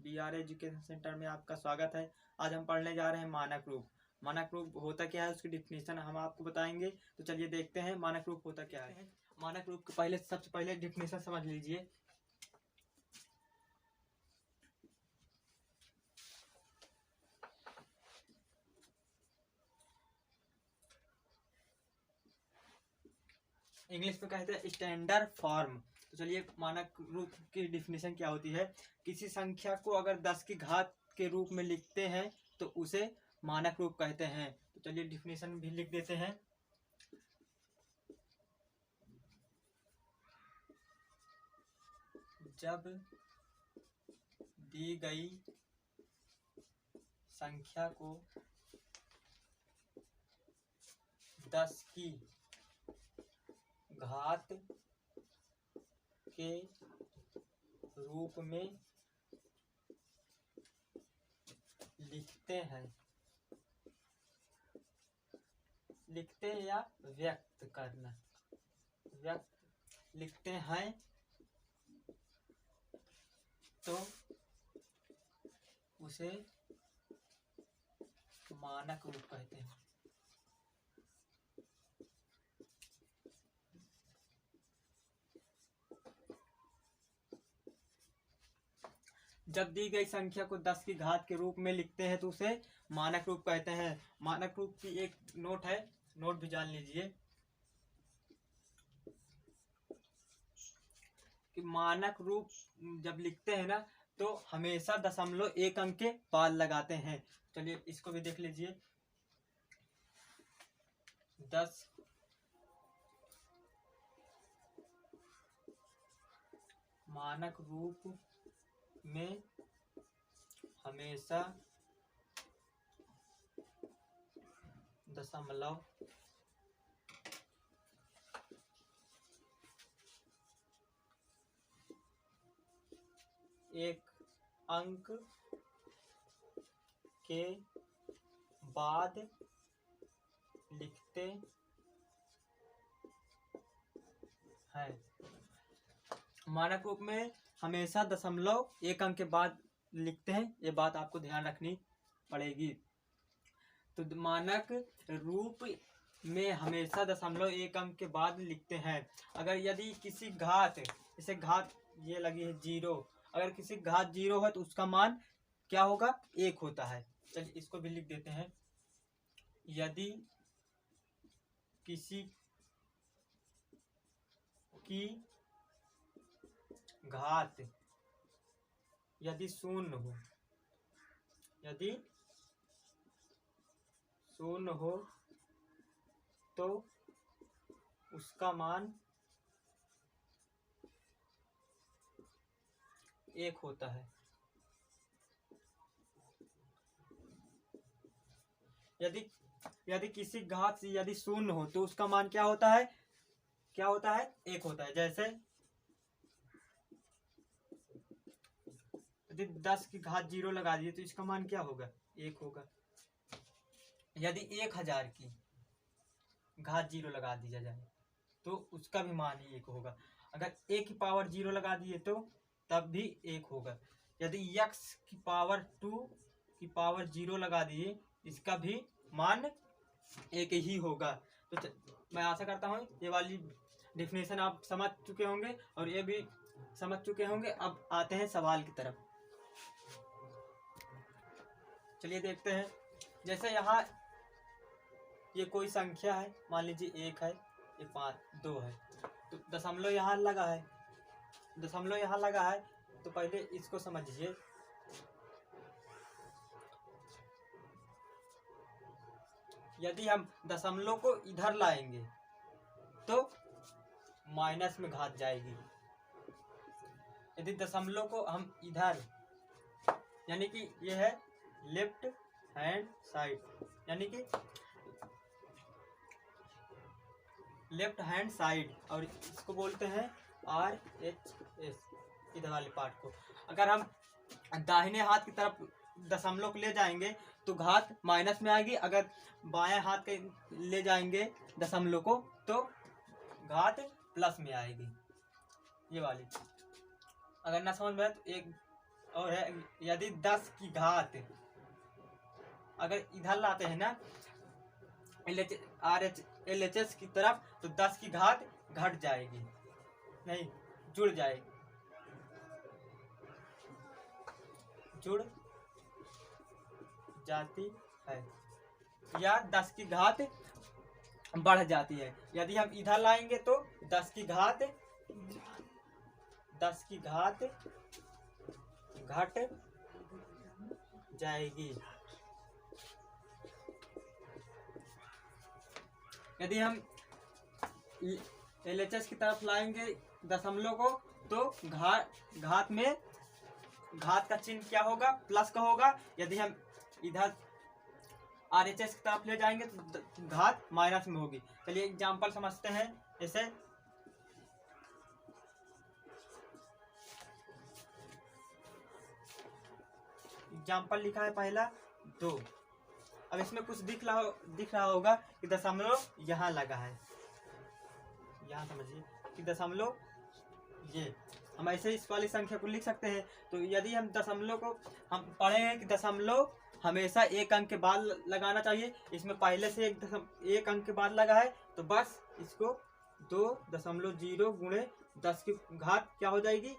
BR education centre में आपका स्वागत है। आज हम पढ़ने जा रहे हैं मानक रूप। मानक रूप होता क्या है, उसकी डिफिनेशन हम आपको बताएंगे। तो चलिए देखते हैं मानक रूप होता क्या है। मानक रूप के सबसे पहले डिफिनेशन समझ लीजिए। इंग्लिश में कहते हैं स्टैंडर्ड फॉर्म। तो चलिए मानक रूप की डिफिनेशन क्या होती है। किसी संख्या को अगर 10 की घात के रूप में लिखते हैं तो उसे मानक रूप कहते हैं। तो चलिए डिफिनेशन भी लिख देते हैं। जब दी गई संख्या को 10 की घात के रूप में लिखते या लिखते हैं तो उसे मानक रूप कहते हैं। जब दी गई संख्या को 10 की घात के रूप में लिखते हैं तो उसे मानक रूप कहते हैं। मानक रूप की एक नोट है, नोट भी जान लीजिए कि मानक रूप जब लिखते हैं ना तो हमेशा दशमलव एक अंक के बाद लगाते हैं। चलिए इसको भी देख लीजिए। 10 मानक रूप में हमेशा दशमलव एक अंक के बाद लिखते हैं। मानक रूप में हमेशा दशमलव एक अंक के बाद लिखते हैं, ये बात आपको ध्यान रखनी पड़ेगी। तो मानक रूप में हमेशा दशमलव एक अंक के बाद लिखते हैं। अगर यदि किसी घात, जैसे घात ये लगी है 0, अगर किसी घात 0 है तो उसका मान क्या होगा, 1 होता है। चलिए इसको भी लिख देते हैं। यदि किसी की घात यदि शून्य हो तो उसका मान 1 होता है। यदि किसी घात से यदि शून्य हो तो उसका मान क्या होता है, 1 होता है। जैसे यदि 10 की घात 0 लगा दिए तो इसका मान क्या होगा, 1 होगा। यदि 1000 की घात 0 लगा दिया जाए तो उसका भी मान ही 1 होगा। अगर a की पावर 0 लगा दिए तो तब भी 1 होगा। यदि x की पावर 2 की पावर 0 लगा दिए इसका भी मान 1 ही होगा। तो मैं आशा करता हूँ ये वाली डिफिनेशन आप समझ चुके होंगे और ये भी समझ चुके होंगे। अब आते हैं सवाल की तरफ। चलिए देखते हैं। जैसे यहाँ ये कोई संख्या है, मान लीजिए 1 है, ये 5 2 है, तो दशमलव यहाँ लगा है। तो पहले इसको समझिए। यदि हम दशमलव को इधर लाएंगे तो माइनस में घात जाएगी। यदि दशमलव को हम इधर, यानी कि ये है लेफ्ट हैंड साइड, यानी कि लेफ्ट हैंड साइड, और इसको बोलते हैं RHS, इधर वाले पार्ट को। अगर हम दाहिने हाथ की तरफ दशमलव को ले जाएंगे तो घात माइनस में आएगी। अगर बाएं हाथ के ले जाएंगे दशमलव को तो घात प्लस में आएगी। ये वाली अगर ना समझ में आए तो एक और है यदि 10 की घात अगर इधर लाते हैं ना LHS की तरफ, तो 10 की घात घट जाएगी, नहीं जुड़ जाएगी, जुड़ जाती है, या 10 की घात बढ़ जाती है। यदि हम इधर लाएंगे तो 10 की घात घट जाएगी। यदि हम LHS की तरफ लाएंगे दशमलव को, तो घात में घात का चिन्ह क्या होगा, प्लस का होगा। यदि हम इधर RHS की तरफ ले जाएंगे तो घात माइनस में होगी। चलिए एग्जाम्पल समझते हैं। जैसे एग्जाम्पल लिखा है पहला 2। अब इसमें कुछ दिख रहा होगा कि दशमलव यहाँ लगा है, यहाँ समझिए कि दशमलव ये हम ऐसे इस वाली संख्या को लिख सकते हैं। तो यदि हम दशमलव को हम पढ़े हैं कि दशमलव हमेशा एक अंक के बाद लगाना चाहिए, इसमें पहले से एक अंक के बाद लगा है, तो बस इसको 2.0 गुणे 10 की घात क्या हो जाएगी,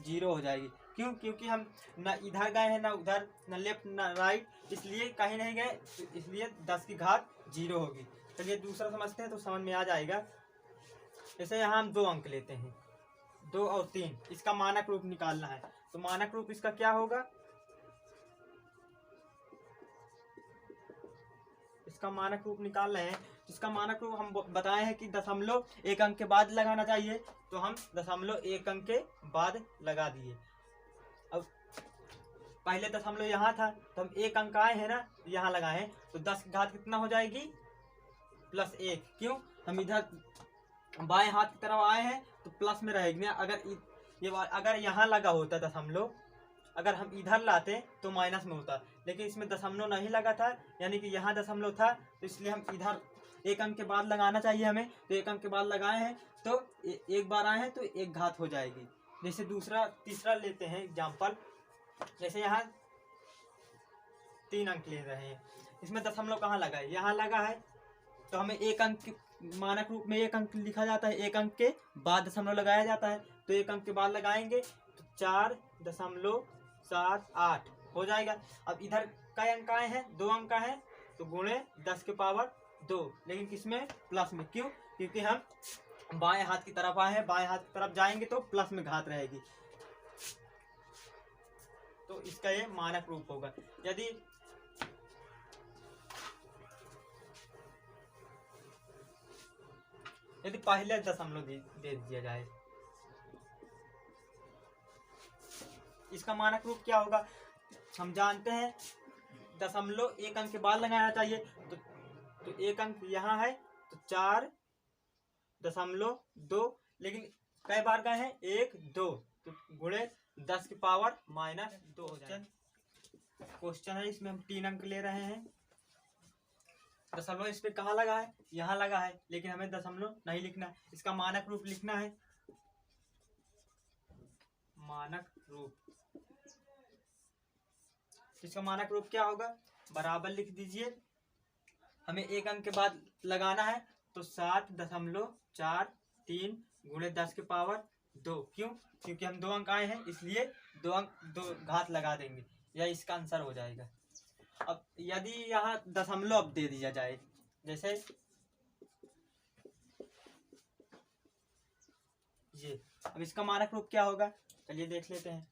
0 हो जाएगी। क्यों? क्योंकि हम न इधर गए हैं, न उधर, न लेफ्ट न राइट, इसलिए कहीं नहीं गए, इसलिए 10 की घात 0 होगी। चलिए दूसरा समझते हैं तो समझ में आ जाएगा। जैसे यहाँ हम 2 अंक लेते हैं, 2 और 3, इसका मानक रूप निकालना है। तो मानक रूप इसका क्या होगा, इसका मानक रूप निकाल रहे हैं। इसका मानक रूप हम बताए हैं कि दशमलव एक अंक के बाद लगाना चाहिए, तो हम दशमलव एक अंक के बाद लगा दिए। अब पहले दशमलव यहाँ था, तो हम एक अंक आए हैं ना, यहाँ लगाए हैं, तो 10 की घात कितना हो जाएगी, +1। क्यों? हम इधर बाएं हाथ की तरफ आए हैं तो प्लस में रहेगी ना। अगर यहाँ लगा होता दशमलव, अगर हम इधर लाते तो माइनस में होता, लेकिन इसमें दशमलव नहीं लगा था, यानी कि यहाँ दशमलव था, तो इसलिए हम इधर एक अंक के बाद लगाना चाहिए हमें। तो एक अंक के बाद लगाए हैं, तो एक बार आए हैं तो एक घात हो जाएगी। जैसे तीसरा लेते हैं एग्जाम्पल। जैसे यहाँ 3 अंक ले रहे हैं, इसमें दशमलव कहाँ लगा है, यहाँ लगा है, तो हमें एक अंक मानक रूप में एक अंक लिखा जाता है, एक अंक के बाद दशमलव लगाया जाता है। तो एक अंक के बाद लगाएंगे तो 4.78 हो जाएगा। अब इधर कई अंक आए हैं, 2 अंक हैं, तो गुणे 10 के पावर 2, लेकिन किसमें, प्लस में। क्यों? क्योंकि हम बाएं हाथ की तरफ आए हैं, बाएं हाथ की तरफ जाएंगे तो प्लस में घात रहेगी, तो इसका ये मानक रूप होगा। यदि पहले दशमलव दे दिया जाए, इसका मानक रूप क्या होगा, हम जानते हैं दशमलव एक अंक के बाद लगाना चाहिए। तो एक अंक यहाँ है, तो 4.2, लेकिन कई बार गए हैं, 1 2, तो गुणे 10 की पावर -2 हो जाए। क्वेश्चन है, इसमें हम 3 अंक ले रहे हैं। दशमलव इस पे कहाँ लगा है, यहाँ लगा है, लेकिन हमें दशमलव नहीं लिखना, इसका मानक रूप लिखना है। मानक रूप, इसका मानक रूप क्या होगा, बराबर लिख दीजिए। हमें एक अंक के बाद लगाना है, तो 7.43 गुणे 10 के पावर 2। क्यों? क्योंकि हम 2 अंक आए हैं, इसलिए 2 घात लगा देंगे, यह इसका आंसर हो जाएगा। अब यदि यहाँ दशमलव अब दे दिया जाए, जैसे ये, अब इसका मानक रूप क्या होगा, चलिए देख लेते हैं।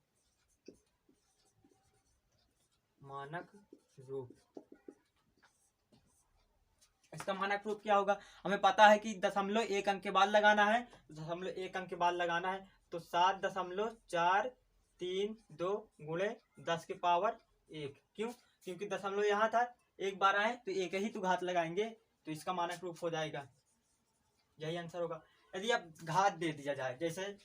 मानक रूप, इसका मानक रूप क्या होगा, हमें पता है कि दशमलव एक अंक के बाद लगाना है, दशमलव एक अंक के बाद लगाना है, तो 7.432 गुणे 10 के पावर 1। क्यों? क्योंकि दशमलव यहाँ था, एक बार आए तो एक ही तो घात लगाएंगे, तो इसका मानक रूप हो जाएगा, यही आंसर होगा। यदि अब घात दे दिया जाए, जैसे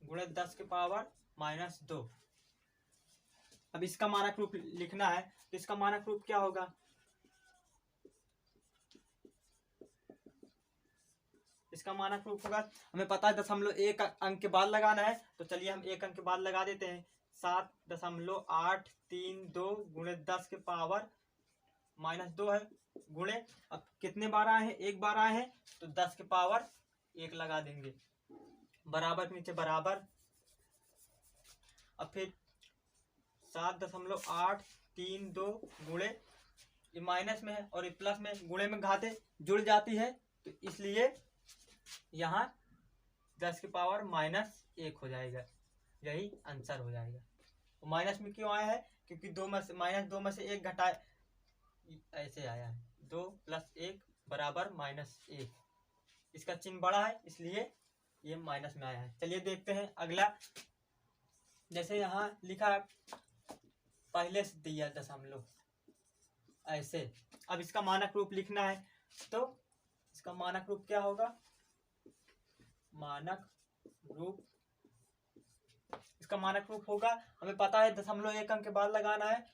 गुणे 10 के पावर -2, अब इसका मानक रूप लिखना है, तो इसका मानक रूप क्या होगा, इसका मानक रूप होगा, हमें पता है 1 अंक के बाद लगाना है, तो चलिए हम 1 अंक के बाद लगा देते हैं। 7.832 गुणे 10 के पावर -2 है, गुणे अब कितने बार आए हैं, 1 बार आए हैं, तो 10 के पावर 1 लगा देंगे, बराबर के नीचे बराबर। अब फिर 7.832 गुणे, ये माइनस में है और ये प्लस में, गुणे में घाते जुड़ जाती है, तो इसलिए यहाँ 10 की पावर -1 हो जाएगा, यही आंसर हो जाएगा। तो माइनस में क्यों आया है, क्योंकि -2 में से 1 घटाए, ऐसे आया है, 2 + 1 बराबर -1, इसका चिन्ह बड़ा है इसलिए ये माइनस में आया है। चलिए देखते हैं अगला, जैसे यहाँ लिखा पहले से दिया दशमलव ऐसे, अब इसका मानक रूप लिखना है, तो इसका मानक रूप क्या होगा, मानक रूप, इसका मानक रूप होगा, हमें पता है 1 अंक के बाद लगाना है,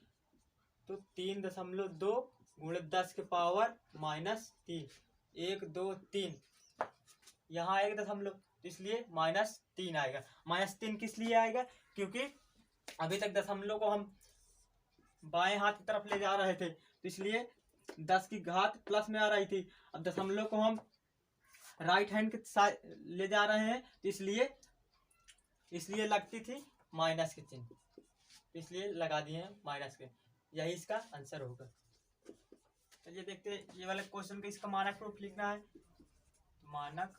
तो 3.2 गुणे 10 के पावर -3, 1 2 3, यहाँ आएगा दशमलव, इसलिए -3 आएगा। -3 किस लिए आएगा, क्योंकि अभी तक दशमलव को हम बाएं हाथ की तरफ ले जा रहे थे, तो इसलिए 10 की घात प्लस में आ रही थी, अब दशमलव को हम राइट हैंड के साथ ले जा रहे हैं, तो इसलिए लगती थी माइनस के चिन्ह, इसलिए लगा दिए हैं माइनस के, यही इसका आंसर होगा। चलिए देखते हैं ये वाले क्वेश्चन का, इसका मानक रूप लिखना है, मानक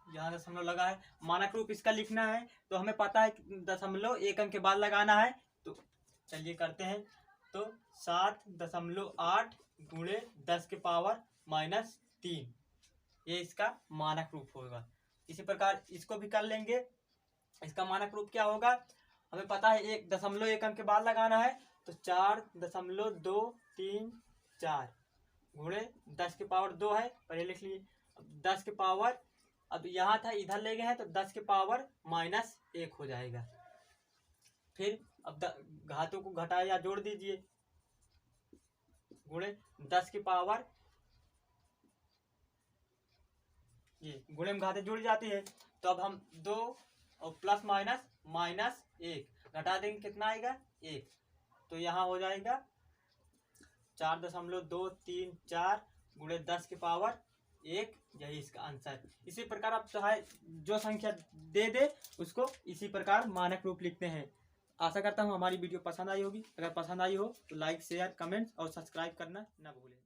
यहाँ दशमलव लगा है, मानक रूप इसका लिखना है, तो हमें पता है 1 अंक के बाद लगाना है, तो चलिए करते हैं, तो 7.8 गुणे 10 के पावर -3, ये इसका मानक रूप होगा। इसी प्रकार इसको भी कर लेंगे, इसका मानक रूप क्या होगा, हमें पता है 1 अंक के बाद लगाना है, तो 4.234 गुणे 10 के पावर 2 है, पहले लिख लिए, 10 के पावर, अब यहाँ था इधर ले गए हैं, तो 10 के पावर -1 हो जाएगा। फिर अब घातों को घटाया या जोड़ दीजिए, गुणे 10 की पावर, ये गुणे में घाते जुड़ जाती है, तो अब हम 2 और प्लस -1 घटा देंगे, कितना आएगा 1, तो यहाँ हो जाएगा 4.234 गुणे 10 की पावर 1, यही इसका आंसर। इसी प्रकार आप चाहे जो संख्या दे दे उसको इसी प्रकार मानक रूप लिखते हैं। आशा करता हूँ हमारी वीडियो पसंद आई होगी, अगर पसंद आई हो तो लाइक शेयर कमेंट्स और सब्सक्राइब करना ना भूलें।